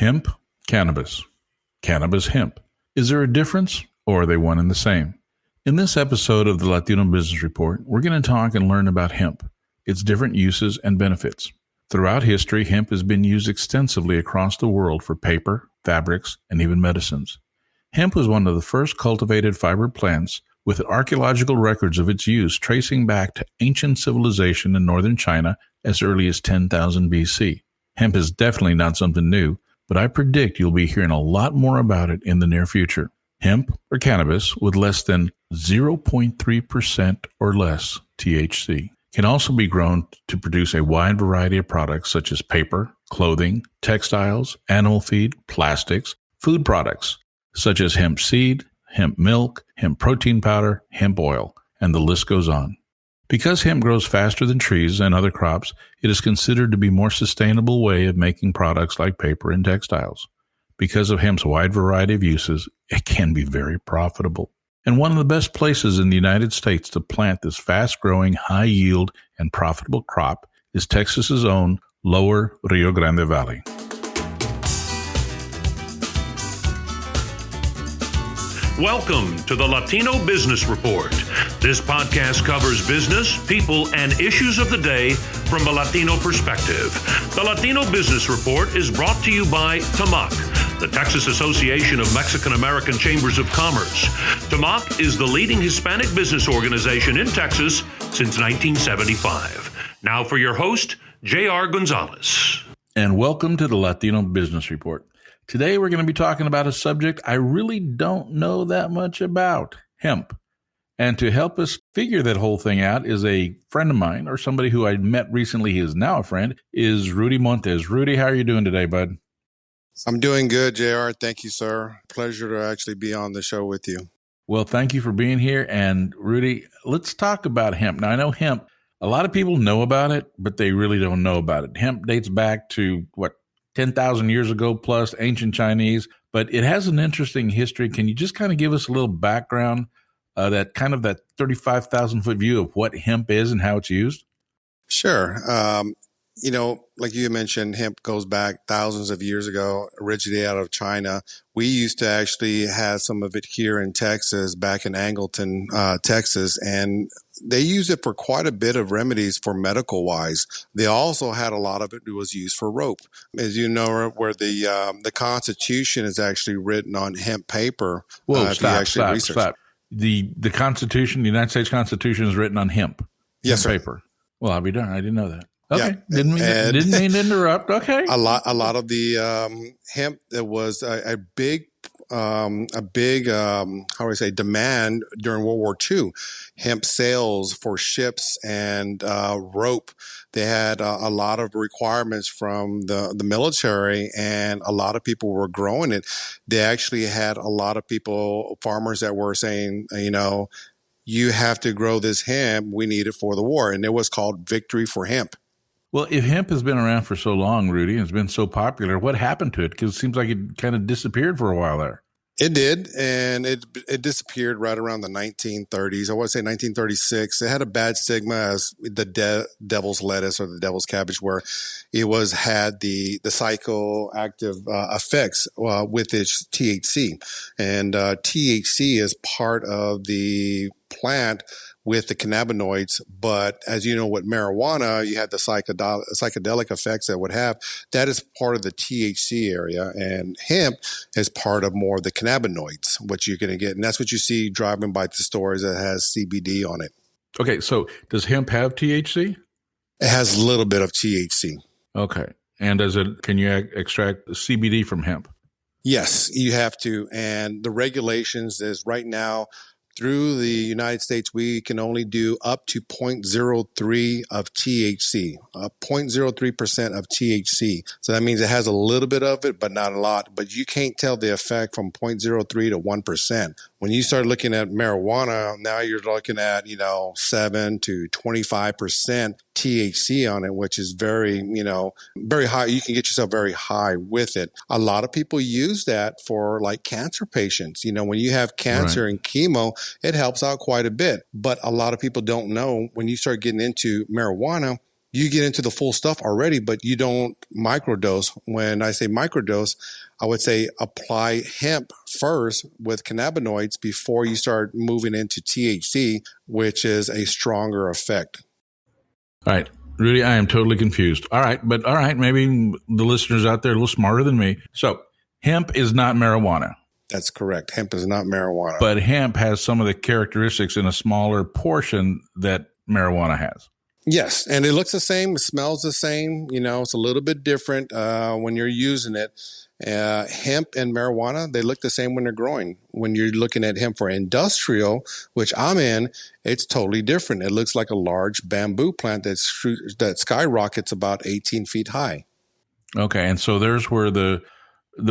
Hemp, cannabis. Cannabis, hemp. Is there a difference, or are they one and the same? In this episode of the Latino Business Report, we're going to talk and learn about hemp, its different uses and benefits. Throughout history, hemp has been used extensively across the world for paper, fabrics, and even medicines. Hemp was one of the first cultivated fiber plants, with archaeological records of its use tracing back to ancient civilization in northern China as early as 10,000 BC. Hemp is definitely not something new, but I predict you'll be hearing a lot more about it in the near future. Hemp, or cannabis, with less than 0.3% or less THC, can also be grown to produce a wide variety of products such as paper, clothing, textiles, animal feed, plastics, food products, such as hemp seed, hemp milk, hemp protein powder, hemp oil, and the list goes on. Because hemp grows faster than trees and other crops, it is considered to be a more sustainable way of making products like paper and textiles. Because of hemp's wide variety of uses, it can be very profitable. And one of the best places in the United States to plant this fast-growing, high-yield, and profitable crop is Texas's own Lower Rio Grande Valley. Welcome to the Latino Business Report. This podcast covers business, people, and issues of the day from a Latino perspective. The Latino Business Report is brought to you by TAMAC, the Texas Association of Mexican American Chambers of Commerce. TAMAC is the leading Hispanic business organization in Texas since 1975. Now for your host, J.R. Gonzales. And welcome to the Latino Business Report. Today, we're going to be talking about a subject I really don't know that much about, hemp. And to help us figure that whole thing out is a friend of mine, or somebody who I met recently, he is now a friend, is Rudy Montes. Rudy, how are you doing today, bud? I'm doing good, JR. Thank you, sir. Pleasure to actually be on the show with you. Well, thank you for being here. And Rudy, let's talk about hemp. Now, I know hemp, a lot of people know about it, but they really don't know about it. Hemp dates back to, 10,000 years ago plus, ancient Chinese, but it has an interesting history. Can you just kind of give us a little background, that 35,000 foot view of what hemp is and how it's used? Sure. Like you mentioned, hemp goes back thousands of years ago, originated out of China. We used to actually have some of it here in Texas, back in Angleton, Texas, and they used it for quite a bit of remedies for medical wise. They also had a lot of it was used for rope. As you know, where the Constitution is actually written on hemp paper. Whoa, stop. The Constitution, the United States Constitution is written on hemp. Yes, hemp paper. Well, I'll be darned. I didn't know that. Okay. Yeah. Didn't mean to interrupt. Okay. A lot of the hemp that was a big demand during World War II. Hemp sails for ships and rope. They had a lot of requirements from the military, and a lot of people were growing it. They actually had a lot of farmers that were saying, you have to grow this hemp. We need it for the war. And it was called Victory for Hemp. Well, if hemp has been around for so long, Rudy, and it's been so popular, what happened to it? Because it seems like it kind of disappeared for a while there. It did, and it disappeared right around the 1930s. I want to say 1936. It had a bad stigma as the devil's lettuce or the devil's cabbage, where it had the psychoactive effects with its THC. And THC is part of the plant with the cannabinoids, but as you know, with marijuana, you had the psychedelic effects that would have. That is part of the THC area, and hemp is part of more of the cannabinoids, what you're going to get, and that's what you see driving by the stores that has CBD on it. Okay, so does hemp have THC? It has a little bit of THC. Okay, and can you extract CBD from hemp? Yes, you have to, and the regulations is right now. Through the United States, we can only do up to 0.03 of THC, 0.03% of THC. So that means it has a little bit of it, but not a lot. But you can't tell the effect from 0.03 to 1%. When you start looking at marijuana, now you're looking at, 7 to 25% THC on it, which is very, very high. You can get yourself very high with it. A lot of people use that for like cancer patients. When you have cancer and chemo, it helps out quite a bit. But a lot of people don't know when you start getting into marijuana, you get into the full stuff already, but you don't microdose. When I say microdose, I would say apply hemp first with cannabinoids before you start moving into THC, which is a stronger effect. All right, Rudy, I am totally confused. All right, maybe the listeners out there are a little smarter than me. So hemp is not marijuana. That's correct. Hemp is not marijuana. But hemp has some of the characteristics in a smaller portion that marijuana has. Yes, and it looks the same. It smells the same. It's a little bit different when you're using it. Hemp and marijuana, they look the same when they're growing. When you're looking at hemp for industrial, which I'm in, it's totally different. It looks like a large bamboo plant that skyrockets about 18 feet high. Okay, and so there's where the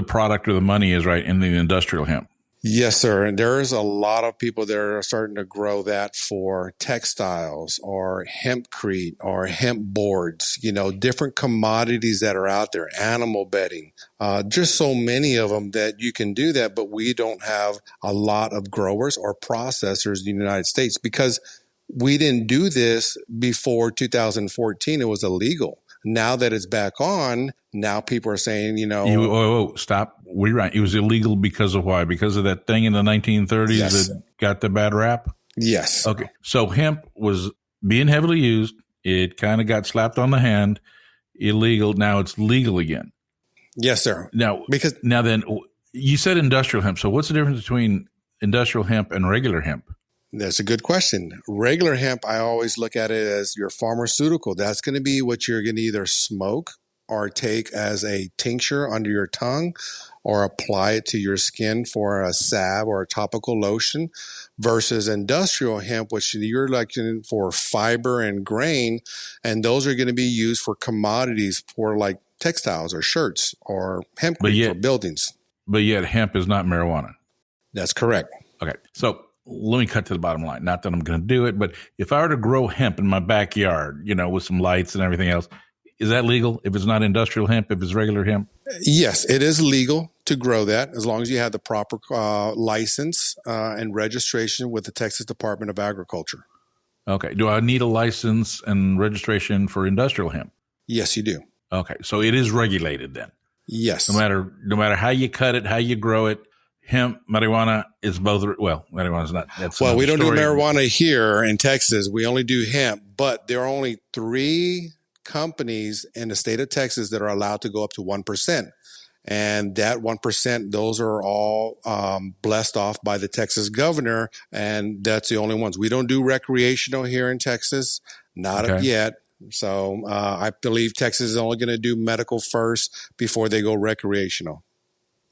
product or the money is, right, in the industrial hemp. Yes, sir. And there's a lot of people that are starting to grow that for textiles or hempcrete or hemp boards, different commodities that are out there, animal bedding, just so many of them that you can do that. But we don't have a lot of growers or processors in the United States because we didn't do this before 2014. It was illegal. Now that it's back on, now people are saying, stop. We're right. It was illegal because of why? Because of that thing in the 1930s Yes. that got the bad rap? Yes. Okay. So hemp was being heavily used. It kind of got slapped on the hand. Illegal. Now it's legal again. Yes, sir. Now then you said industrial hemp. So what's the difference between industrial hemp and regular hemp? That's a good question. Regular hemp, I always look at it as your pharmaceutical. That's going to be what you're going to either smoke or take as a tincture under your tongue or apply it to your skin for a salve or a topical lotion versus industrial hemp, which you're looking for fiber and grain. And those are going to be used for commodities for like textiles or shirts or hemp for buildings. But yet hemp is not marijuana. That's correct. Okay. So let me cut to the bottom line. Not that I'm going to do it, but if I were to grow hemp in my backyard, with some lights and everything else, is that legal if it's not industrial hemp, if it's regular hemp? Yes, it is legal to grow that as long as you have the proper license and registration with the Texas Department of Agriculture. Okay. Do I need a license and registration for industrial hemp? Yes, you do. Okay. So it is regulated then? Yes. No matter how you cut it, how you grow it, hemp, marijuana is both. Well, marijuana's not. We don't do marijuana here in Texas. We only do hemp, but there are only 3 companies in the state of Texas that are allowed to go up to 1%. And that 1%, those are all blessed off by the Texas governor. And that's the only ones. We don't do recreational here in Texas, not yet. So I believe Texas is only going to do medical first before they go recreational.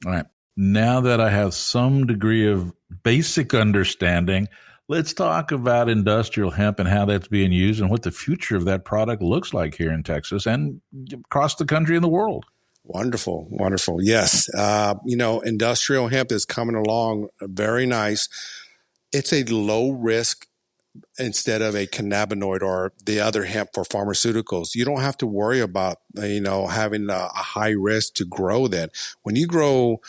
All right. Now that I have some degree of basic understanding, let's talk about industrial hemp and how that's being used and what the future of that product looks like here in Texas and across the country and the world. Wonderful. Wonderful. Yes. Industrial hemp is coming along very nice. It's a low risk instead of a cannabinoid or the other hemp for pharmaceuticals. You don't have to worry about, having a high risk to grow that. When you grow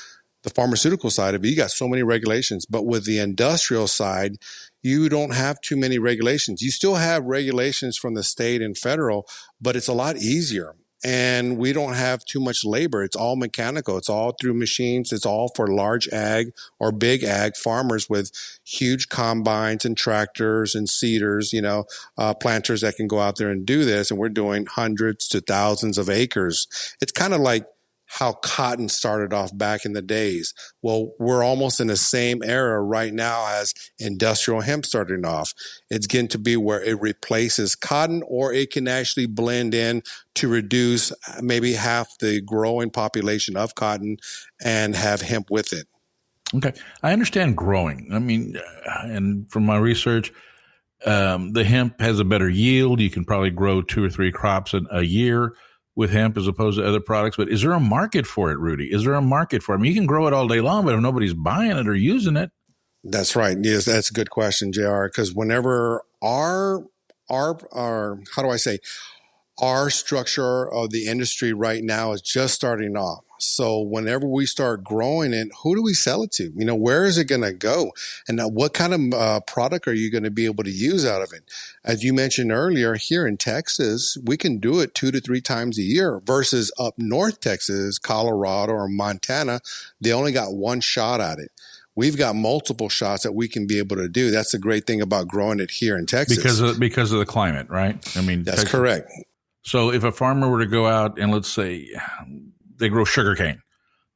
the pharmaceutical side of it, you got so many regulations. But with the industrial side, you don't have too many regulations. You still have regulations from the state and federal, but it's a lot easier. And we don't have too much labor. It's all mechanical. It's all through machines. It's all for large ag or big ag farmers with huge combines and tractors and seeders, planters that can go out there and do this. And we're doing hundreds to thousands of acres. It's kind of like how cotton started off back in the days. Well, we're almost in the same era right now as industrial hemp starting off. It's getting to be where it replaces cotton, or it can actually blend in to reduce maybe half the growing population of cotton and have hemp with it. Okay. I understand growing. I mean, and from my research, the hemp has a better yield. You can probably grow 2 or 3 crops a year with hemp as opposed to other products. But is there a market for it, Rudy? Is there a market for it? I mean, you can grow it all day long, but if nobody's buying it or using it. That's right. Yes, that's a good question, JR, because whenever our how do I say, our structure of the industry right now is just starting off. So whenever we start growing it, who do we sell it to? Where is it going to go? And now what kind of product are you going to be able to use out of it? As you mentioned earlier, here in Texas, we can do it 2 to 3 times a year versus up north Texas, Colorado, or Montana. They only got one shot at it. We've got multiple shots that we can be able to do. That's the great thing about growing it here in Texas. Because of the climate, right? I mean, that's correct. So if a farmer were to go out and let's say they grow sugarcane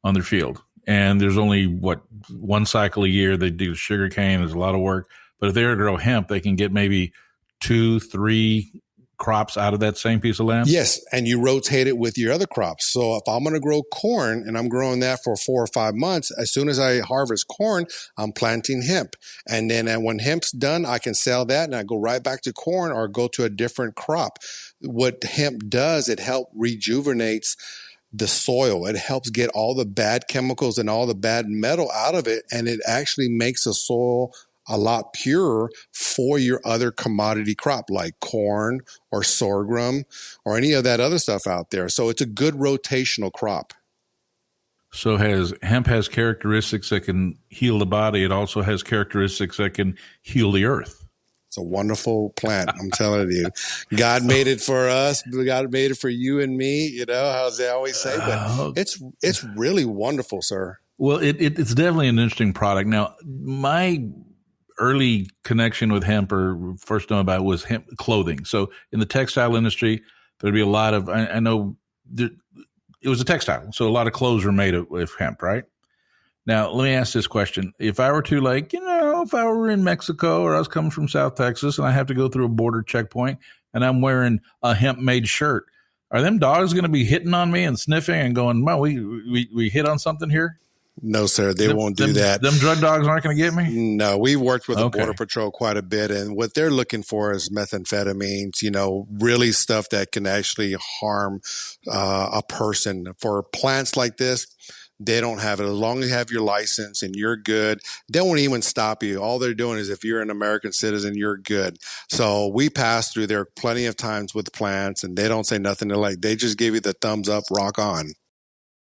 on their field and there's only one cycle a year they do sugarcane, there's a lot of work. But if they were to grow hemp, they can get maybe 2, 3 crops out of that same piece of land? Yes, and you rotate it with your other crops. So if I'm going to grow corn and I'm growing that for 4 or 5 months, as soon as I harvest corn, I'm planting hemp. And then when hemp's done, I can sell that and I go right back to corn or go to a different crop. What hemp does, it helps rejuvenates the soil. It helps get all the bad chemicals and all the bad metal out of it, and it actually makes the soil a lot purer for your other commodity crop like corn or sorghum or any of that other stuff out there. So it's a good rotational crop. So hemp has characteristics that can heal the body. It also has characteristics that can heal the earth. It's a wonderful plant. I'm telling you, God made it for us. God made it for you and me, as they always say, but it's really wonderful, sir. Well, it's definitely an interesting product. Now, my early connection with hemp or first know about it was hemp clothing. So in the textile industry, there'd be a lot of, I know it was a textile. So a lot of clothes were made with hemp, right? Now, let me ask this question. If I were to if I were in Mexico or I was coming from South Texas and I have to go through a border checkpoint and I'm wearing a hemp made shirt, are them dogs going to be hitting on me and sniffing and going, well, we hit on something here? No, sir, they won't do that. Them drug dogs aren't going to get me? No, we worked with the Border Patrol quite a bit, and what they're looking for is methamphetamines, really stuff that can actually harm a person. For plants like this, they don't have it. As long as you have your license and you're good, they won't even stop you. All they're doing is if you're an American citizen, you're good. So we pass through there plenty of times with plants, and they don't say nothing. They just give you the thumbs up, rock on.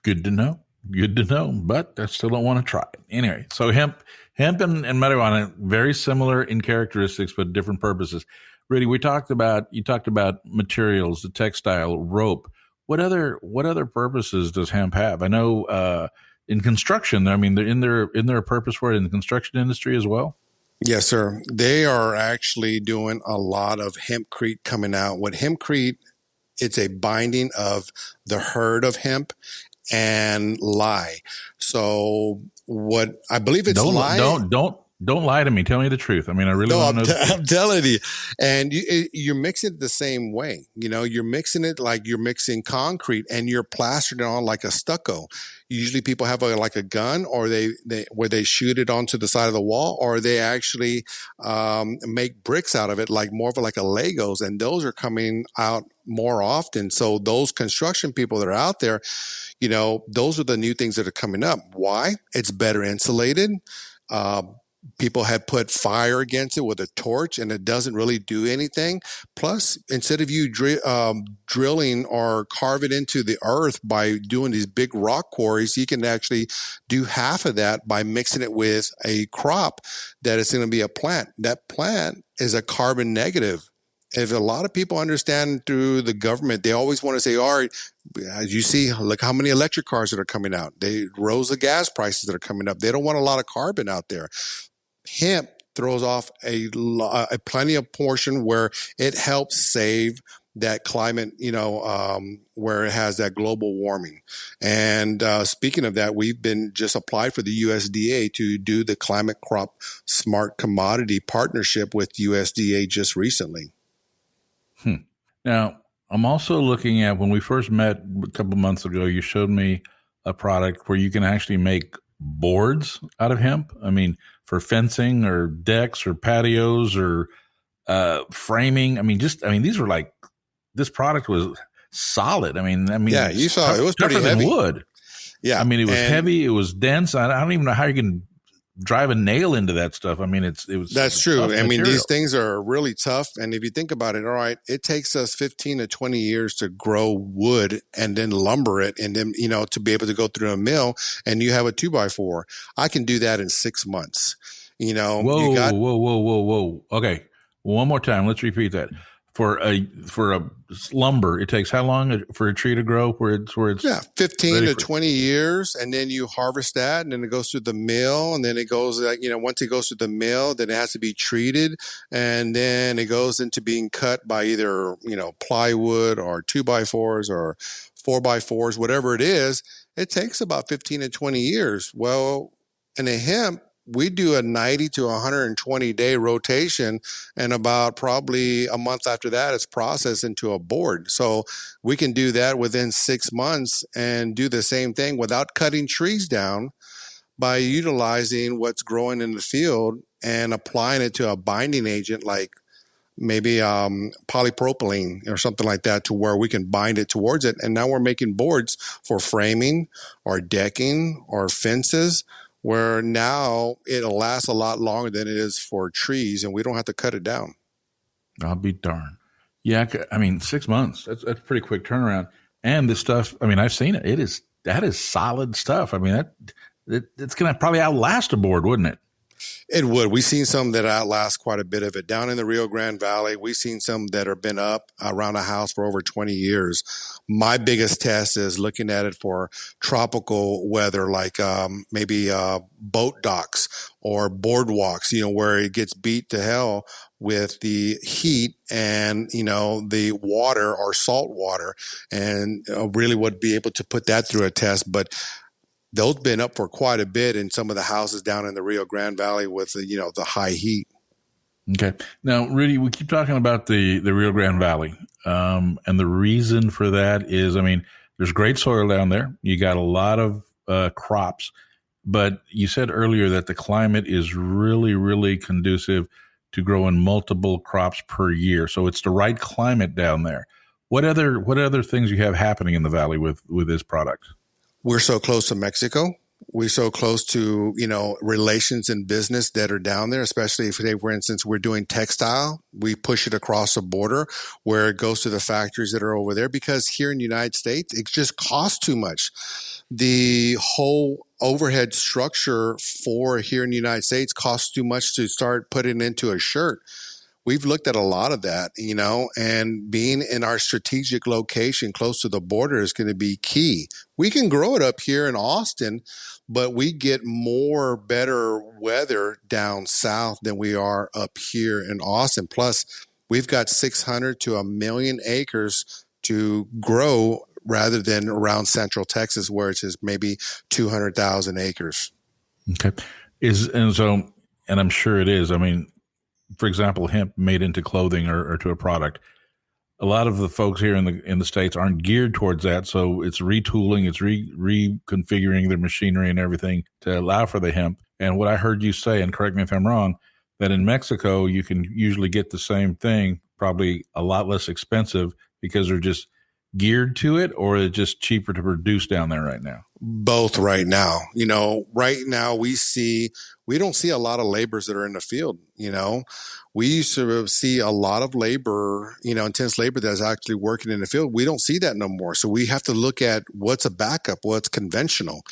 Good to know. Good to know, but I still don't want to try it. Anyway, so hemp and marijuana, very similar in characteristics, but different purposes. Rudy, you talked about materials, the textile, rope. What other purposes does hemp have? I know in construction, isn't there a purpose for it in the construction industry as well? Yes, sir. They are actually doing a lot of hempcrete coming out. What hempcrete, it's a binding of the herd of hemp and lye. So what I believe it's lye. Don't lie to me. Tell me the truth. I really want to know. I'm telling you. And you're mixing it the same way. You're mixing it like you're mixing concrete and you're plastering it on like a stucco. Usually people have a gun or they shoot it onto the side of the wall, or they actually make bricks out of it, like more of like a Legos. And those are coming out more often. So those construction people that are out there, those are the new things that are coming up. Why? It's better insulated. People have put fire against it with a torch and it doesn't really do anything. Plus, instead of you drilling or carve it into the earth by doing these big rock quarries, you can actually do half of that by mixing it with a crop that is going to be a plant. That plant is a carbon negative. If a lot of people understand through the government, they always want to say, all right, as you see, look how many electric cars that are coming out. They rose the gas prices that are coming up. They don't want a lot of carbon out there. Hemp throws off a plenty of portion where it helps save that climate, where it has that global warming. And speaking of that, we've been just applied for the USDA to do the climate crop smart commodity partnership with USDA just recently. Now, I'm also looking at when we first met a couple months ago, you showed me a product where you can actually make boards out of hemp. For fencing or decks or patios or framing. These were this product was solid. Yeah, you saw it was pretty heavy. Than wood. Yeah. It was heavy. It was dense. I don't even know how you can drive a nail into that stuff. I mean, it was That's true. tough I mean, material. these things are really tough. And if you think about it, all right, it takes us 15 to 20 years to grow wood and then lumber it. And then, to be able to go through a mill and you have a 2x4. I can do that in 6 months. You got Whoa. Okay. One more time. Let's repeat that. For a lumber, it takes how long for a tree to grow where it's 15 to 20 years, and then you harvest that, and then it goes through the mill, and then it goes once it goes through the mill, then it has to be treated, and then it goes into being cut by either plywood or 2x4s or 4x4s, whatever it is. It takes about 15 to 20 years. Well, in a hemp, we do a 90 to 120 day rotation, and about probably a month after that, it's processed into a board. So we can do that within 6 months and do the same thing without cutting trees down by utilizing what's growing in the field and applying it to a binding agent like maybe polypropylene or something like that, to where we can bind it towards it. And now we're making boards for framing or decking or fences, where now it'll last a lot longer than it is for trees, and we don't have to cut it down. I'll be darned. Yeah, I mean, 6 months. That's a pretty quick turnaround. And this stuff, I mean, I've seen it. That is solid stuff. I mean, it's going to probably outlast a board, wouldn't it? It would. We've seen some that outlast quite a bit of it. Down in the Rio Grande Valley, we've seen some that have been up around a house for over 20 years. My biggest test is looking at it for tropical weather, like maybe boat docks or boardwalks, where it gets beat to hell with the heat and, the water or salt water, and really would be able to put that through a test. But those been up for quite a bit in some of the houses down in the Rio Grande Valley with the high heat. Okay. Now, Rudy, we keep talking about the Rio Grande Valley. And the reason for that is, I mean, there's great soil down there. You got a lot of crops, but you said earlier that the climate is really, really conducive to growing multiple crops per year. So it's the right climate down there. What other things you have happening in the valley with this product? We're so close to Mexico. We're so close to, relations in business that are down there, especially if, for instance, we're doing textile. We push it across the border where it goes to the factories that are over there, because here in the United States, it just costs too much. The whole overhead structure for here in the United States costs too much to start putting into a shirt. We've looked at a lot of that, and being in our strategic location close to the border is going to be key. We can grow it up here in Austin, but we get more better weather down south than we are up here in Austin. Plus, we've got 600 to 1 million acres to grow rather than around Central Texas, where it's just maybe 200,000 acres. Okay. And I'm sure it is. I mean, for example, hemp made into clothing or to a product. A lot of the folks here in the States aren't geared towards that. So it's retooling, it's reconfiguring their machinery and everything to allow for the hemp. And what I heard you say, and correct me if I'm wrong, that in Mexico, you can usually get the same thing, probably a lot less expensive, because they're just geared to it, or it's just cheaper to produce down there right now? Both right now. Right now we don't see a lot of laborers that are in the field. We used to see a lot of labor, intense labor that's actually working in the field. We don't see that no more. So we have to look at what's a backup, what's conventional,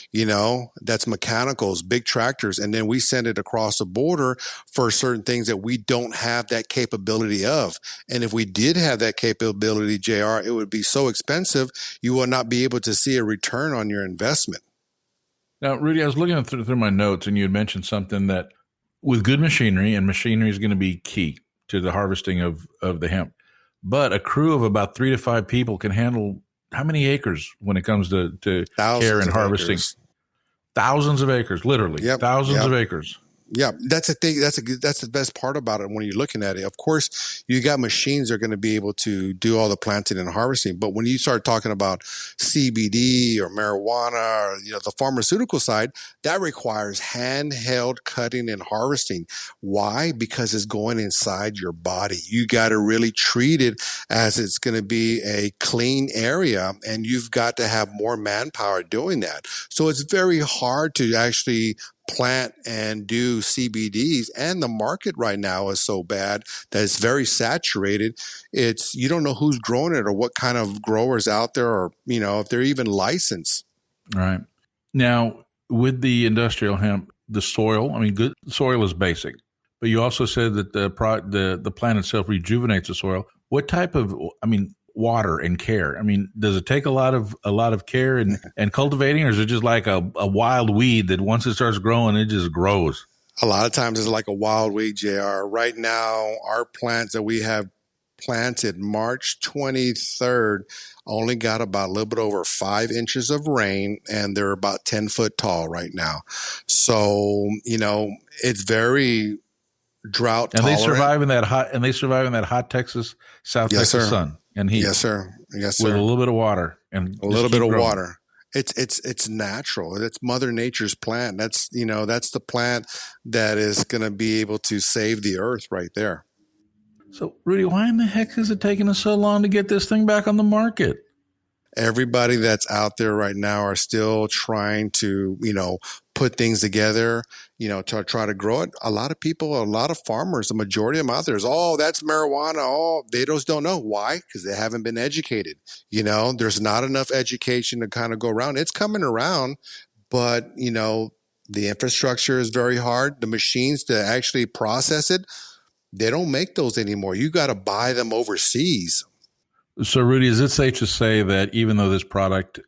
that's mechanicals, big tractors. And then we send it across the border for certain things that we don't have that capability of. And if we did have that capability, JR, it would be so expensive, you will not be able to see a return on your investment. Now, Rudy, I was looking through my notes, and you had mentioned something that with good machinery, and machinery is going to be key to the harvesting of the hemp, but a crew of about 3 to 5 people can handle how many acres when it comes to care and harvesting? Acres. Thousands of acres, literally. Yep. Thousands of acres. Yeah, that's the thing. That's the best part about it when you're looking at it. Of course, you got machines that are going to be able to do all the planting and harvesting. But when you start talking about CBD or marijuana or the pharmaceutical side, that requires handheld cutting and harvesting. Why? Because it's going inside your body. You got to really treat it as it's going to be a clean area, and you've got to have more manpower doing that. So it's very hard to actually plant and do CBDs, and the market right now is so bad that it's very saturated. You don't know who's growing it or what kind of growers out there, or if they're even licensed. Right. Now, with the industrial hemp, the soil, good soil is basic, but you also said that the plant itself rejuvenates the soil. What type of, water and care? Does it take a lot of care and cultivating, or is it just like a wild weed that once it starts growing, it just grows? A lot of times it's like a wild weed, JR. Right now, our plants that we have planted March 23rd only got about a little bit over 5 inches of rain, and they're about 10 foot tall right now. So, it's very drought tolerant. And they survive in that hot Texas, South Texas sun and heat. Yes, sir. Yes, sir. With a little bit of water and a little bit of water. It's natural. It's Mother Nature's plant. That's the plant that is going to be able to save the earth right there. So, Rudy, why in the heck is it taking us so long to get this thing back on the market? Everybody that's out there right now are still trying to, put things together, to try to grow it. A lot of people, a lot of farmers, the majority of them out there is, that's marijuana. Oh, they just don't know. Why? Because they haven't been educated. There's not enough education to kind of go around. It's coming around, but, the infrastructure is very hard. The machines to actually process it, they don't make those anymore. You got to buy them overseas. So, Rudy, is it safe to say that even though this product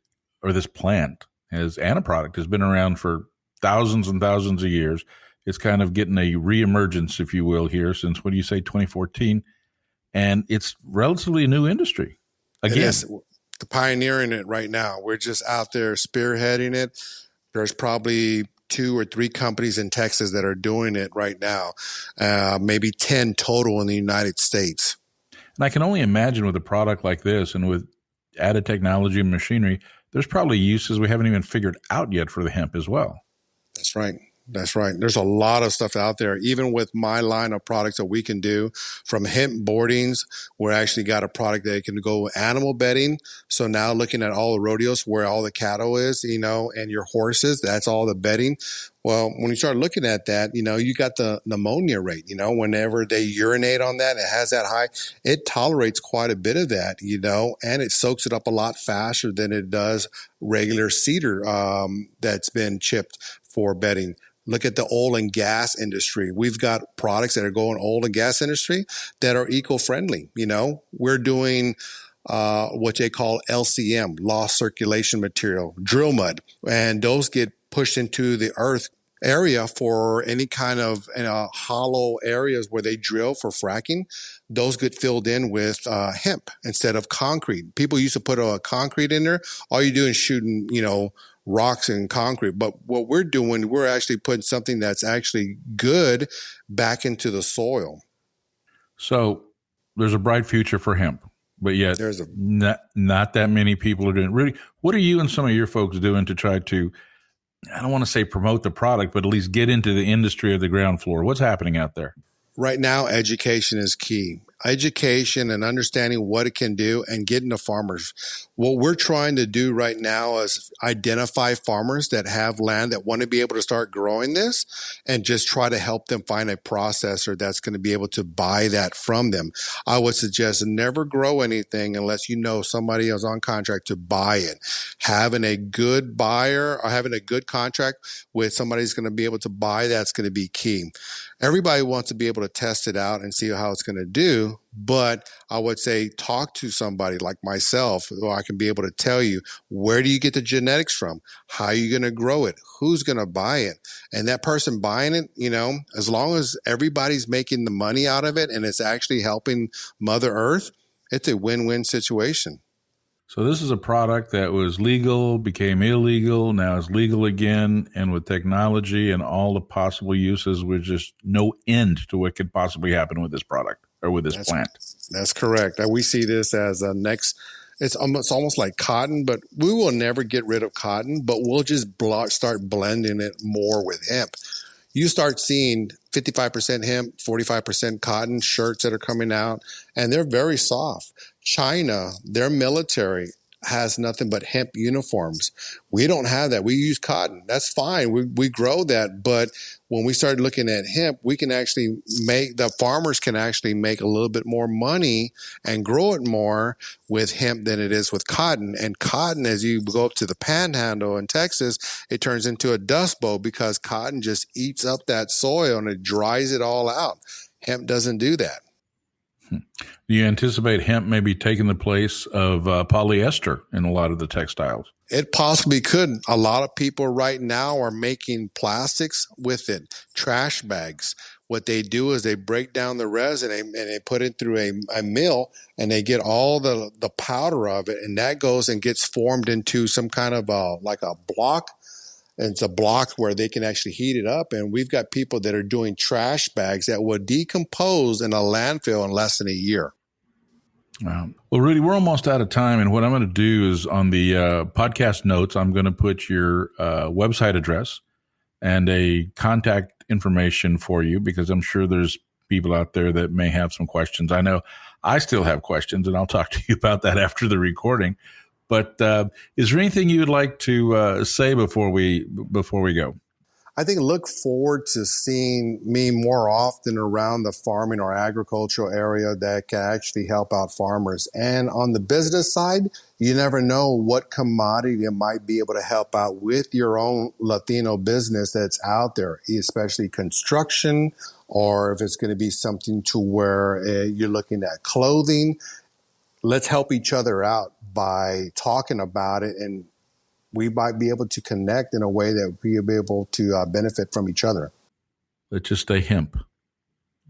or this plant and a product has been around for thousands and thousands of years, it's kind of getting a reemergence, if you will, here since, what do you say, 2014? And it's relatively a new industry. Again, it is. Pioneering it right now. We're just out there spearheading it. There's probably 2 or 3 companies in Texas that are doing it right now, maybe 10 total in the United States. And I can only imagine with a product like this and with added technology and machinery, there's probably uses we haven't even figured out yet for the hemp as well. That's right. That's right. There's a lot of stuff out there, even with my line of products that we can do from hemp boardings. We're actually got a product that can go animal bedding. So now looking at all the rodeos where all the cattle is, and your horses, that's all the bedding. Well, when you start looking at that, you got the pneumonia rate, whenever they urinate on that, it has that high, it tolerates quite a bit of that, and it soaks it up a lot faster than it does regular cedar that's been chipped for bedding. Look at the oil and gas industry. We've got products that are going oil and gas industry that are eco-friendly. We're doing what they call LCM, lost circulation material, drill mud, and those get pushed into the earth area for any kind of hollow areas where they drill for fracking. Those get filled in with hemp instead of concrete. People used to put a concrete in there. All you do is shooting, rocks and concrete. But what we're doing, we're actually putting something that's actually good back into the soil. So there's a bright future for hemp, but yet not that many people are doing it. Rudy, what are you and some of your folks doing to try to, I don't want to say promote the product, but at least get into the industry of the ground floor? What's happening out there? Right now, education is key. Education and understanding what it can do and getting to farmers. What we're trying to do right now is identify farmers that have land that want to be able to start growing this and just try to help them find a processor that's going to be able to buy that from them. I would suggest never grow anything unless you know somebody is on contract to buy it. Having a good buyer or having a good contract with somebody who's going to be able to buy that's going to be key. Everybody wants to be able to test it out and see how it's going to do. But I would say talk to somebody like myself, so I can be able to tell you, where do you get the genetics from? How are you going to grow it? Who's going to buy it? And that person buying it, as long as everybody's making the money out of it and it's actually helping Mother Earth, it's a win-win situation. So this is a product that was legal, became illegal, now is legal again, and with technology and all the possible uses, there's just no end to what could possibly happen with this product or with this plant. That's correct. We see this as a next. It's almost like cotton, but we will never get rid of cotton, but we'll just start blending it more with hemp. You start seeing 55% hemp, 45% cotton shirts that are coming out, and they're very soft. China, their military has nothing but hemp uniforms. We don't have that. We use cotton. That's fine. We grow that. But when we started looking at hemp, we can actually the farmers can actually make a little bit more money and grow it more with hemp than it is with cotton. And cotton, as you go up to the panhandle in Texas, it turns into a dust bowl because cotton just eats up that soil and it dries it all out. Hemp doesn't do that. Do you anticipate hemp maybe taking the place of polyester in a lot of the textiles? It possibly could. A lot of people right now are making plastics with it, trash bags. What they do is they break down the resin and they put it through a mill and they get all the powder of it, and that goes and gets formed into some kind of like a block. And it's a block where they can actually heat it up. And we've got people that are doing trash bags that will decompose in a landfill in less than a year. Wow. Well, Rudy, we're almost out of time. And what I'm going to do is on the podcast notes, I'm going to put your website address and a contact information for you, because I'm sure there's people out there that may have some questions. I know I still have questions, and I'll talk to you about that after the recording. But is there anything you would like to say before we go? I think look forward to seeing me more often around the farming or agricultural area that can actually help out farmers. And on the business side, you never know what commodity might be able to help out with your own Latino business that's out there, especially construction, or if it's going to be something to where you're looking at clothing. Let's help each other out by talking about it, and we might be able to connect in a way that we'll be able to benefit from each other. Let's just stay hemp.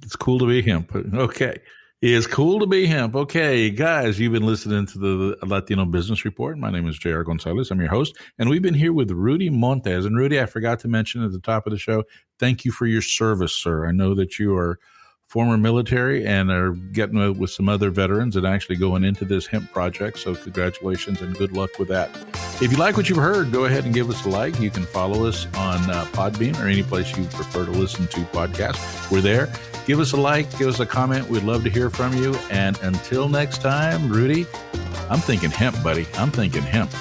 It's cool to be hemp. Okay. It's cool to be hemp. Okay, guys, you've been listening to the Latino Business Report. My name is J.R. Gonzales. I'm your host, and we've been here with Rudy Montes. And Rudy, I forgot to mention at the top of the show, thank you for your service, sir. I know that you are former military and are getting with some other veterans and actually going into this hemp project. So congratulations and good luck with that. If you like what you've heard, go ahead and give us a like. You can follow us on Podbean or any place you prefer to listen to podcasts. We're there. Give us a like, give us a comment. We'd love to hear from you. And until next time, Rudy, I'm thinking hemp, buddy. I'm thinking hemp.